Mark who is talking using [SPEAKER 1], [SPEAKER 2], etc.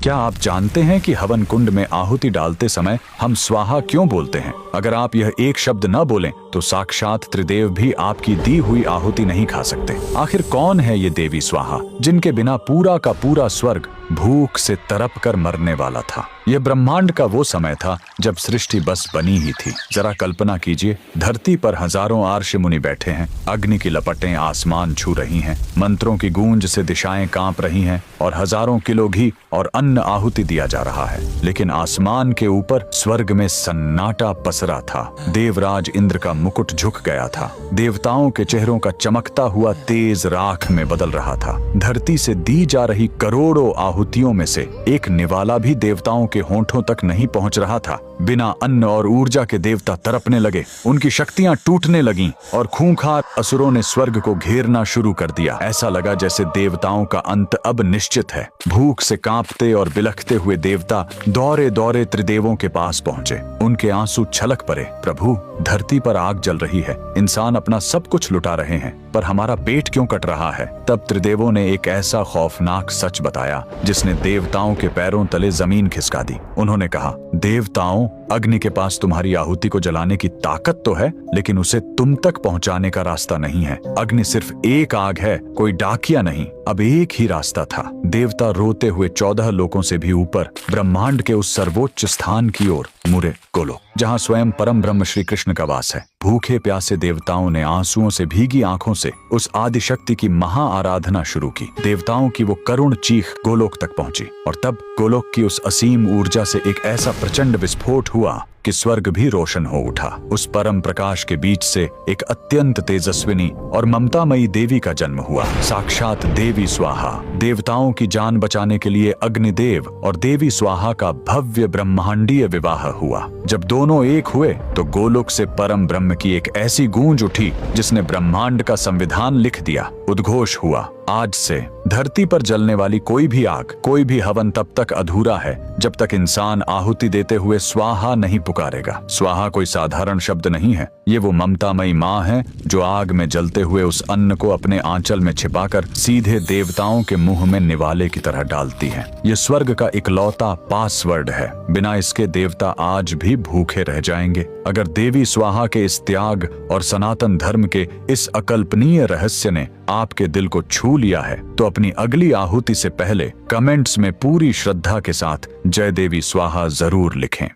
[SPEAKER 1] क्या आप जानते हैं कि हवन कुंड में आहुति डालते समय हम स्वाहा क्यों बोलते हैं? अगर आप यह एक शब्द न बोलें तो साक्षात त्रिदेव भी आपकी दी हुई आहुति नहीं खा सकते। आखिर कौन है ये देवी स्वाहा जिनके बिना पूरा का पूरा स्वर्ग भूख से तड़प कर मरने वाला था? यह ब्रह्मांड का वो समय था जब सृष्टि बस बनी ही थी। जरा कल्पना कीजिए, धरती पर हजारों आर्ष मुनि बैठे हैं, अग्नि की लपटें आसमान छू रही हैं, मंत्रों की गूंज से दिशाएं कांप रही हैं और हजारों किलो घी और अन्न आहुति दिया जा रहा है। लेकिन आसमान के ऊपर स्वर्ग में सन्नाटा पसरा था। देवराज इंद्र का मुकुट झुक गया था। देवताओं के चेहरों का चमकता हुआ तेज राख में बदल रहा था। धरती से दी जा रही करोड़ों आहुतियों में से एक निवाला भी देवताओं के होंठों तक नहीं पहुंच रहा था। बिना अन्न और ऊर्जा के देवता तड़पने लगे, उनकी शक्तियां टूटने लगीं और खूंखार असुरों ने स्वर्ग को घेरना शुरू कर दिया। ऐसा लगा जैसे देवताओं का अंत अब निश्चित है। भूख से कांपते और बिलखते हुए देवता दौड़े दौड़े त्रिदेवों के पास पहुंचे। उनके आंसू छलक पड़े। प्रभु, धरती पर आग जल रही है, इंसान अपना सब कुछ लुटा रहे हैं, पर हमारा पेट क्यों कट रहा है? तब त्रिदेवों ने एक ऐसा खौफनाक सच बताया जिसने देवताओं के पैरों तले जमीन खिसका दी। उन्होंने कहा, देवताओं, अग्नि के पास तुम्हारी आहुति को जलाने की ताकत तो है, लेकिन उसे तुम तक पहुंचाने का रास्ता नहीं है। अग्नि सिर्फ एक आग है, कोई डाकिया नहीं। अब एक ही रास्ता था। देवता रोते हुए 14 लोकों से भी ऊपर ब्रह्मांड के उस सर्वोच्च स्थान की ओर मुड़े, गोलोक, जहाँ स्वयं परम ब्रह्म श्री कृष्ण का वास है। भूखे प्यासे देवताओं ने आंसुओं से भीगी आंखों से उस आदिशक्ति की महा आराधना शुरू की। देवताओं की वो करुण चीख गोलोक तक पहुंची और तब गोलोक की उस असीम ऊर्जा से एक ऐसा प्रचंड विस्फोट हुआ कि स्वर्ग भी रोशन हो उठा। उस परम प्रकाश के बीच से एक अत्यंत तेजस्विनी और ममतामयी देवी का जन्म हुआ, साक्षात देवी स्वाहा। देवताओं की जान बचाने के लिए अग्निदेव और देवी स्वाहा का भव्य ब्रह्मांडीय विवाह हुआ। जब दोनों एक हुए तो गोलोक से परम ब्रह्म की एक ऐसी गूंज उठी जिसने ब्रह्मांड का संविधान लिख दिया। उद्घोष हुआ, आज से धरती पर जलने वाली कोई भी आग, कोई भी हवन तब तक अधूरा है जब तक इंसान आहुति देते हुए स्वाहा नहीं पुकारेगा। स्वाहा कोई साधारण शब्द नहीं है, ये वो ममतामयी माँ है जो आग में जलते हुए उस अन्न को अपने आंचल में छिपाकर सीधे देवताओं के मुंह में निवाले की तरह डालती है। ये स्वर्ग का इकलौता पासवर्ड है। बिना इसके देवता आज भी भूखे रह जाएंगे। अगर देवी स्वाहा के इस त्याग और सनातन धर्म के इस अकल्पनीय रहस्य ने आपके दिल को छू लिया है तो अपनी अगली आहुति से पहले कमेंट्स में पूरी श्रद्धा के साथ जय देवी स्वाहा जरूर लिखें।